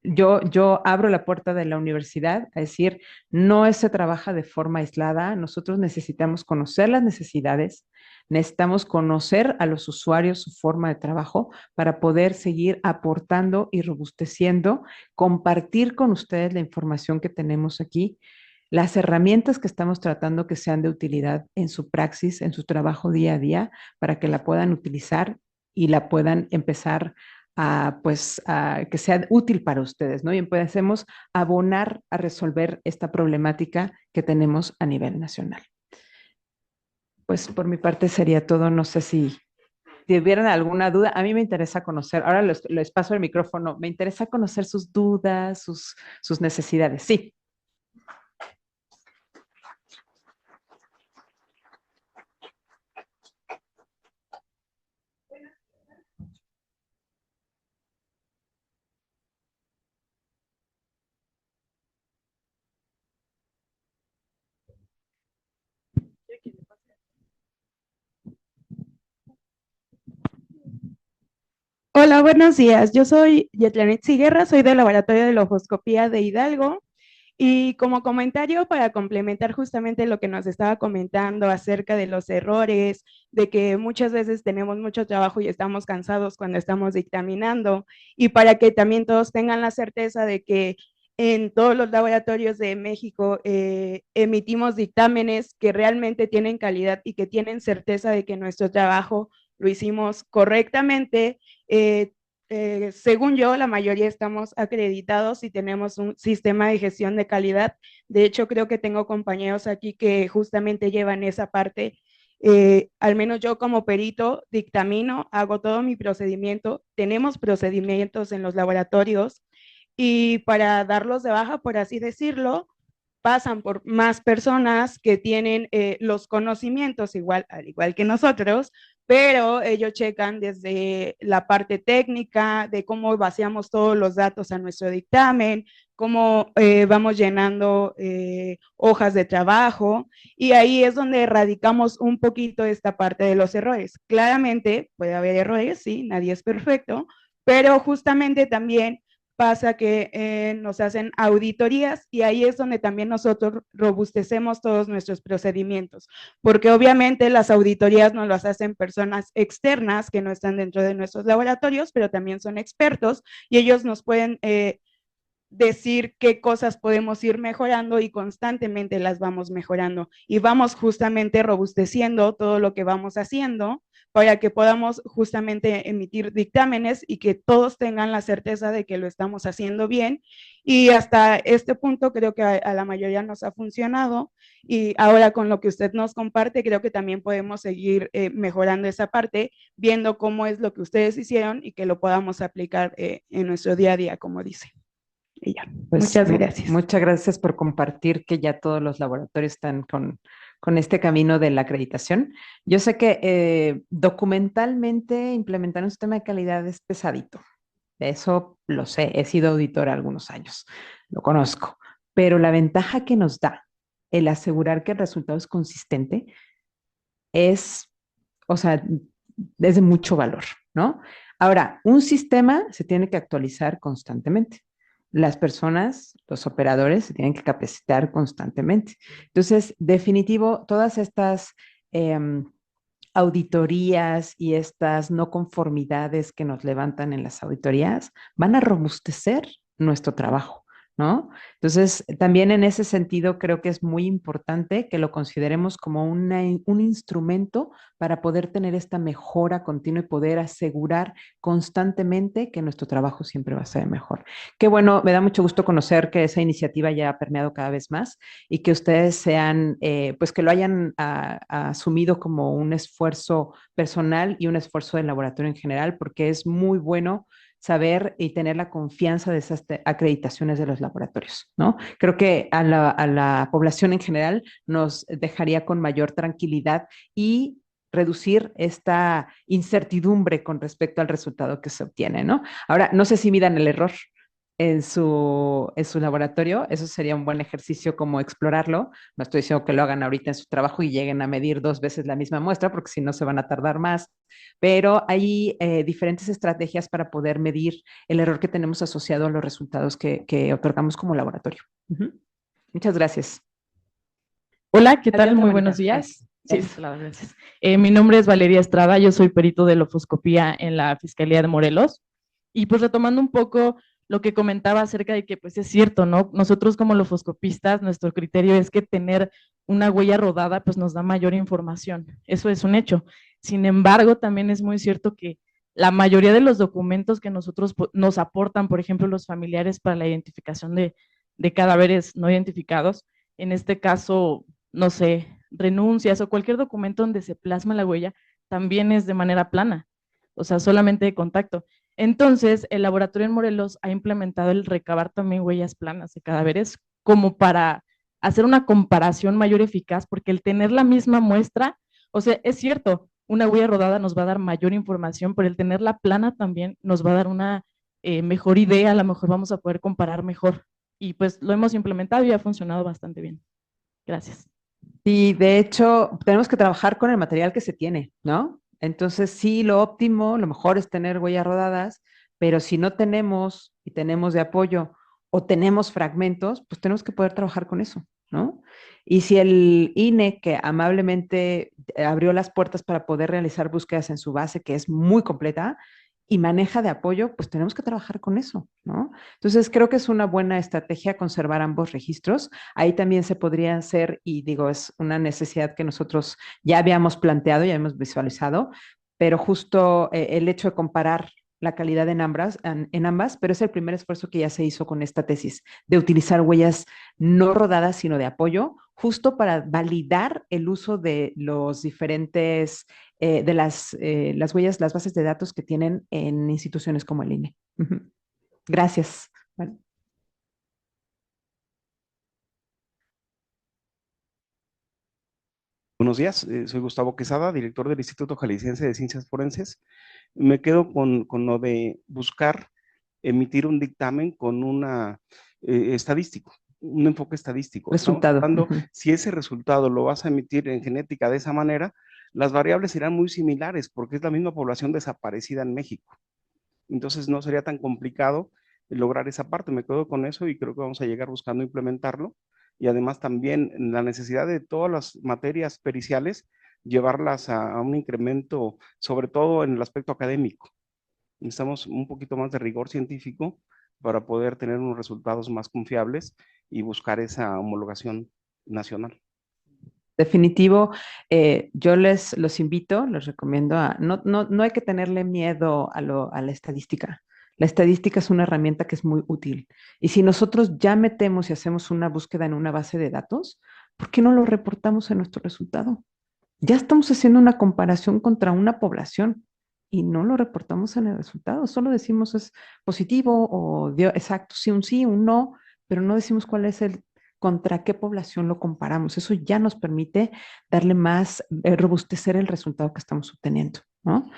yo abro la puerta de la universidad a decir, no se trabaja de forma aislada, nosotros necesitamos conocer las necesidades, necesitamos conocer a los usuarios su forma de trabajo para poder seguir aportando y robusteciendo, compartir con ustedes la información que tenemos aquí, las herramientas que estamos tratando que sean de utilidad en su praxis, en su trabajo día a día, para que la puedan utilizar y la puedan empezar pues, a que sea útil para ustedes, ¿no? Y empecemos a abonar a resolver esta problemática que tenemos a nivel nacional. Pues por mi parte sería todo. No sé si tuvieran alguna duda. A mí me interesa conocer, ahora les paso el micrófono, me interesa conocer sus dudas, sus necesidades. Sí. Hola, buenos días. Yo soy Yetlanit Siguerra, soy del Laboratorio de Lofoscopía de Hidalgo. Y como comentario para complementar justamente lo que nos estaba comentando acerca de los errores, de que muchas veces tenemos mucho trabajo y estamos cansados cuando estamos dictaminando, y para que también todos tengan la certeza de que en todos los laboratorios de México emitimos dictámenes que realmente tienen calidad y que tienen certeza de que nuestro trabajo lo hicimos correctamente. Según yo, la mayoría estamos acreditados y tenemos un sistema de gestión de calidad. De hecho, creo que tengo compañeros aquí que justamente llevan esa parte. Al menos yo como perito dictamino, hago todo mi procedimiento. Tenemos procedimientos en los laboratorios y para darlos de baja, por así decirlo, pasan por más personas que tienen los conocimientos igual, al igual que nosotros, pero ellos checan desde la parte técnica, de cómo vaciamos todos los datos a nuestro dictamen, cómo vamos llenando hojas de trabajo, y ahí es donde erradicamos un poquito esta parte de los errores. Claramente puede haber errores, sí, nadie es perfecto, pero justamente también pasa que nos hacen auditorías y ahí es donde también nosotros robustecemos todos nuestros procedimientos, porque obviamente las auditorías nos las hacen personas externas que no están dentro de nuestros laboratorios, pero también son expertos y ellos nos pueden decir qué cosas podemos ir mejorando y constantemente las vamos mejorando y vamos justamente robusteciendo todo lo que vamos haciendo para que podamos justamente emitir dictámenes y que todos tengan la certeza de que lo estamos haciendo bien. Y hasta este punto creo que a la mayoría nos ha funcionado y ahora con lo que usted nos comparte creo que también podemos seguir mejorando esa parte, viendo cómo es lo que ustedes hicieron y que lo podamos aplicar en nuestro día a día, como dice. Y ya. Pues Muchas gracias. muchas gracias por compartir que ya todos los laboratorios están con este camino de la acreditación. Yo sé que documentalmente implementar un sistema de calidad es pesadito. Eso lo sé, he sido auditora algunos años, lo conozco, pero la ventaja que nos da el asegurar que el resultado es consistente es, o sea, es de mucho valor, ¿no? Ahora, un sistema se tiene que actualizar constantemente. Las personas, los operadores, se tienen que capacitar constantemente. Entonces, definitivo, todas estas auditorías y estas no conformidades que nos levantan en las auditorías van a robustecer nuestro trabajo, ¿no? Entonces, también en ese sentido creo que es muy importante que lo consideremos como un instrumento para poder tener esta mejora continua y poder asegurar constantemente que nuestro trabajo siempre va a ser mejor. Qué bueno, me da mucho gusto conocer que esa iniciativa ya ha permeado cada vez más y que ustedes sean, pues que lo hayan asumido como un esfuerzo personal y un esfuerzo del laboratorio en general, porque es muy bueno saber y tener la confianza de esas acreditaciones de los laboratorios, ¿no? Creo que a la población en general nos dejaría con mayor tranquilidad y reducir esta incertidumbre con respecto al resultado que se obtiene, ¿no? Ahora, no sé si midan el error en su laboratorio, eso sería un buen ejercicio como explorarlo. No estoy diciendo que lo hagan ahorita en su trabajo y lleguen a medir 2 veces la misma muestra, porque si no se van a tardar más, pero hay diferentes estrategias para poder medir el error que tenemos asociado a los resultados que otorgamos como laboratorio. Muchas gracias. Hola, ¿qué tal? Adelante, Muy Mónica. buenos días. Sí, Eso. claro, gracias. Mi nombre es Valeria Estrada, yo soy perito de lofoscopía en la Fiscalía de Morelos. Y pues retomando un poco lo que comentaba acerca de que pues es cierto, ¿no? Nosotros como lofoscopistas, nuestro criterio es que tener una huella rodada pues nos da mayor información. Eso es un hecho. Sin embargo, también es muy cierto que la mayoría de los documentos que nosotros nos aportan, por ejemplo, los familiares para la identificación de cadáveres no identificados, en este caso, no sé, renuncias o cualquier documento donde se plasma la huella, también es de manera plana, o sea, solamente de contacto. Entonces, el laboratorio en Morelos ha implementado el recabar también huellas planas de cadáveres como para hacer una comparación mayor eficaz, porque el tener la misma muestra, o sea, es cierto, una huella rodada nos va a dar mayor información, pero el tenerla plana también nos va a dar una mejor idea, a lo mejor vamos a poder comparar mejor. Y pues lo hemos implementado y ha funcionado bastante bien. Gracias. Y de hecho, tenemos que trabajar con el material que se tiene, ¿no? Entonces, sí, lo óptimo, lo mejor es tener huellas rodadas, pero si no tenemos y tenemos de apoyo o tenemos fragmentos, pues tenemos que poder trabajar con eso, ¿no? Y si el INE, que amablemente abrió las puertas para poder realizar búsquedas en su base, que es muy completa, y maneja de apoyo, pues tenemos que trabajar con eso, ¿no? Entonces, creo que es una buena estrategia conservar ambos registros. Ahí también se podría hacer, y digo, es una necesidad que nosotros ya habíamos planteado, ya hemos visualizado, pero justo el hecho de comparar la calidad en ambas, pero es el primer esfuerzo que ya se hizo con esta tesis, de utilizar huellas no rodadas, sino de apoyo, justo para validar el uso de los diferentes, de las huellas, las bases de datos que tienen en instituciones como el INE. Gracias. Bueno. Buenos días, soy Gustavo Quesada, director del Instituto Jalisciense de Ciencias Forenses. Me quedo con lo de buscar emitir un dictamen con una estadístico, un enfoque estadístico. Estamos Resultado. hablando, si ese resultado lo vas a emitir en genética de esa manera, las variables serán muy similares porque es la misma población desaparecida en México. Entonces no sería tan complicado lograr esa parte. Me quedo con eso y creo que vamos a llegar buscando implementarlo. Y además también la necesidad de todas las materias periciales, llevarlas a un incremento, sobre todo en el aspecto académico. Necesitamos un poquito más de rigor científico para poder tener unos resultados más confiables y buscar esa homologación nacional. Definitivo, yo los invito, les recomiendo no hay que tenerle miedo a la estadística. La estadística es una herramienta que es muy útil. Y si nosotros ya metemos y hacemos una búsqueda en una base de datos, ¿por qué no lo reportamos en nuestro resultado? Ya estamos haciendo una comparación contra una población y no lo reportamos en el resultado. Solo decimos es positivo o dio exacto, sí, un no, pero no decimos cuál es contra qué población lo comparamos. Eso ya nos permite darle más, robustecer el resultado que estamos obteniendo, ¿no?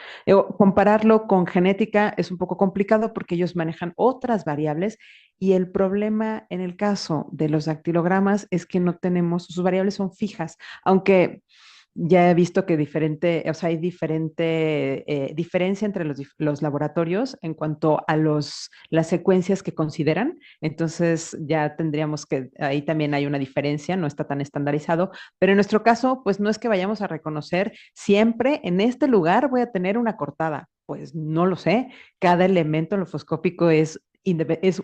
Compararlo con genética es un poco complicado porque ellos manejan otras variables y el problema en el caso de los dactilogramas es que no tenemos, sus variables son fijas, aunque ya he visto que hay diferente diferencia entre los laboratorios en cuanto a las secuencias que consideran. Entonces ya tendríamos que, ahí también hay una diferencia, no está tan estandarizado, pero en nuestro caso, pues no es que vayamos a reconocer siempre en este lugar voy a tener una cortada. Pues no lo sé, cada elemento lofoscópico es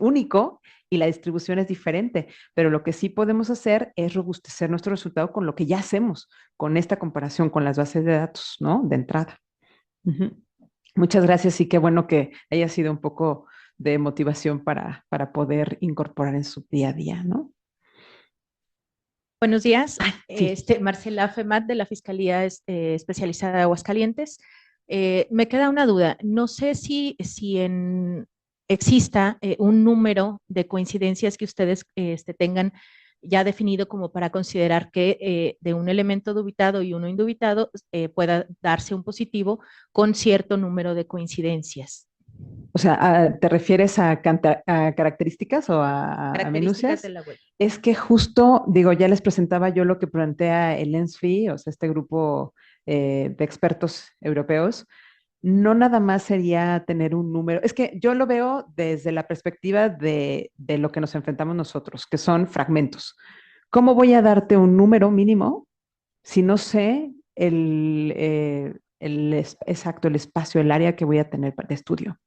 único y la distribución es diferente, pero lo que sí podemos hacer es robustecer nuestro resultado con lo que ya hacemos, con esta comparación con las bases de datos, ¿no? De entrada. Ujú. Muchas gracias y qué bueno que haya sido un poco de motivación para poder incorporar en su día a día, ¿no? Buenos días, sí. Marcela Femat de la Fiscalía Especializada de Aguascalientes. Me queda una duda, no sé si exista un número de coincidencias que ustedes tengan ya definido como para considerar que de un elemento dubitado y uno indubitado pueda darse un positivo con cierto número de coincidencias. O sea, ¿te refieres a características o a Características minucias? de la web. Es que justo, digo, ya les presentaba yo lo que plantea el ENSFI, o sea, este grupo de expertos europeos. No nada más sería tener un número, es que yo lo veo desde la perspectiva de lo que nos enfrentamos nosotros, que son fragmentos. ¿Cómo voy a darte un número mínimo si no sé exacto, el espacio, el área que voy a tener de estudio?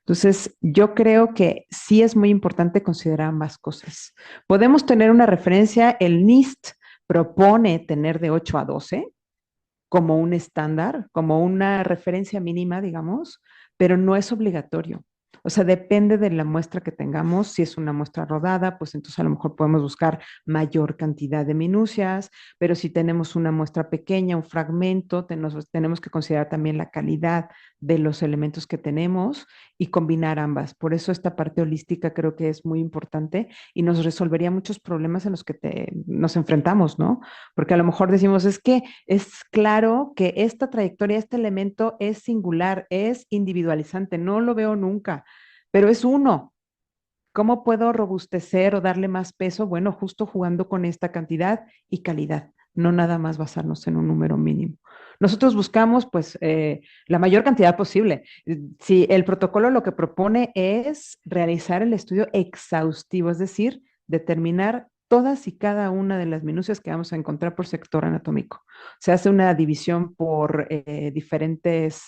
Entonces, yo creo que sí es muy importante considerar ambas cosas. Podemos tener una referencia, el NIST propone tener de 8 a 12 como un estándar, como una referencia mínima, digamos, pero no es obligatorio. O sea, depende de la muestra que tengamos. Si es una muestra rodada, pues entonces a lo mejor podemos buscar mayor cantidad de minucias, pero si tenemos una muestra pequeña, un fragmento, tenemos que considerar también la calidad de los elementos que tenemos y combinar ambas. Por eso esta parte holística creo que es muy importante y nos resolvería muchos problemas en los que nos enfrentamos, ¿no? Porque a lo mejor decimos, es que es claro que esta trayectoria, este elemento es singular, es individualizante, no lo veo nunca, pero es uno. ¿Cómo puedo robustecer o darle más peso? Bueno, justo jugando con esta cantidad y calidad, no nada más basarnos en un número mínimo. Nosotros buscamos, pues, la mayor cantidad posible. Si el protocolo lo que propone es realizar el estudio exhaustivo, es decir, determinar todas y cada una de las minucias que vamos a encontrar por sector anatómico. Se hace una división por diferentes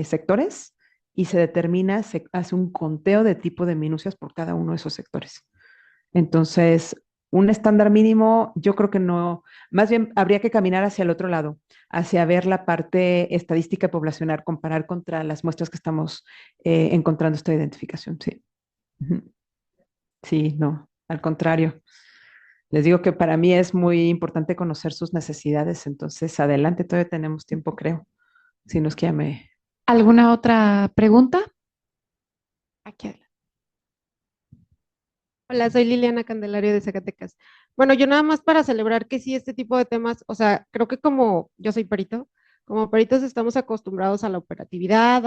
sectores y se determina, se hace un conteo de tipo de minucias por cada uno de esos sectores. Entonces, un estándar mínimo, yo creo que no, más bien habría que caminar hacia el otro lado, hacia ver la parte estadística poblacional, comparar contra las muestras que estamos encontrando esta identificación, sí. Sí, no, al contrario. Les digo que para mí es muy importante conocer sus necesidades, entonces adelante, todavía tenemos tiempo, creo. Si no es que ya me... ¿Alguna otra pregunta? Aquí adelante. Hola, soy Liliana Candelario de Zacatecas. Bueno, yo nada más para celebrar que sí, este tipo de temas, o sea, creo que como yo soy perito, como peritos estamos acostumbrados a la operatividad,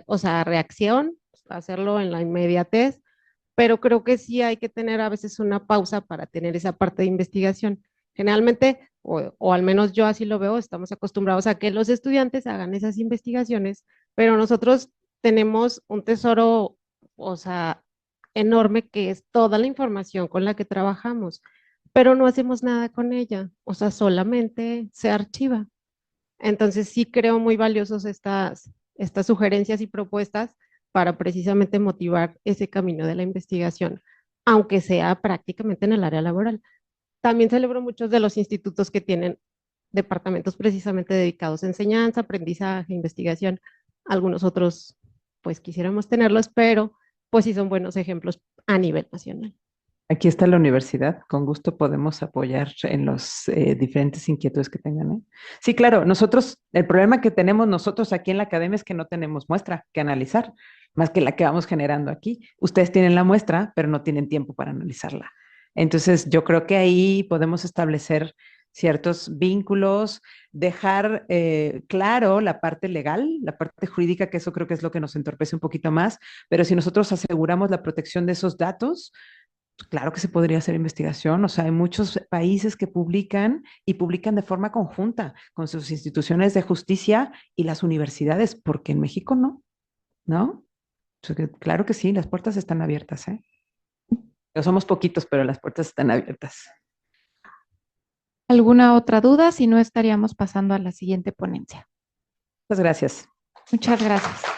o sea, a reacción, a hacerlo en la inmediatez, pero creo que sí hay que tener a veces una pausa para tener esa parte de investigación. Generalmente, o al menos yo así lo veo, estamos acostumbrados a que los estudiantes hagan esas investigaciones, pero nosotros tenemos un tesoro, o sea, enorme que es toda la información con la que trabajamos, pero no hacemos nada con ella, o sea, solamente se archiva. Entonces sí creo muy valiosos estas sugerencias y propuestas para precisamente motivar ese camino de la investigación, aunque sea prácticamente en el área laboral. También celebro muchos de los institutos que tienen departamentos precisamente dedicados a enseñanza, aprendizaje, investigación. Algunos otros, pues quisiéramos tenerlos, pero pues sí son buenos ejemplos a nivel nacional. Aquí está la universidad, con gusto podemos apoyar en los diferentes inquietudes que tengan, ¿eh? Sí, claro, nosotros, el problema que tenemos nosotros aquí en la academia es que no tenemos muestra que analizar, más que la que vamos generando aquí. Ustedes tienen la muestra, pero no tienen tiempo para analizarla. Entonces, yo creo que ahí podemos establecer ciertos vínculos, dejar claro la parte legal, la parte jurídica, que eso creo que es lo que nos entorpece un poquito más, pero si nosotros aseguramos la protección de esos datos, claro que se podría hacer investigación, o sea, hay muchos países que publican y publican de forma conjunta con sus instituciones de justicia y las universidades, porque en México no, ¿no? O sea, claro que sí, las puertas están abiertas, ¿eh? No somos poquitos, pero las puertas están abiertas. ¿Alguna otra duda? Si no, estaríamos pasando a la siguiente ponencia. Muchas gracias. Muchas gracias.